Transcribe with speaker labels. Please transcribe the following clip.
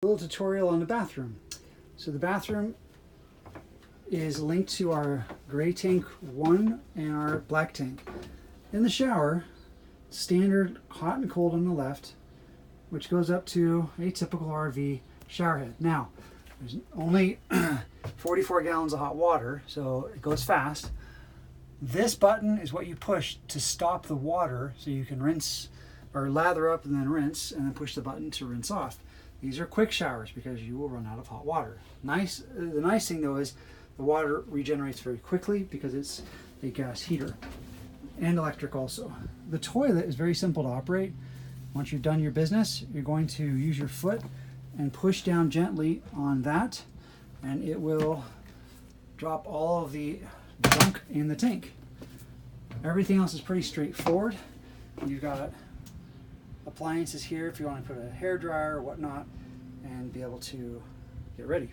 Speaker 1: little tutorial on the bathroom. So the bathroom is linked to our gray tank 1 and our black tank. In the shower, standard hot and cold on the left, which goes up to a typical RV shower head. Now, there's only 44 gallons of hot water, so it goes fast. This button is what you push to stop the water so you can rinse or lather up and then rinse, and then push the button to rinse off. These are quick showers because you will run out of hot water. The nice thing though is the water regenerates very quickly because it's a gas heater and electric also. The toilet is very simple to operate. Once you've done your business, you're going to use your foot and push down gently on that, and it will drop all of the junk in the tank. Everything else is pretty straightforward. You've got appliances here if you want to put a hair dryer or whatnot and be able to get ready.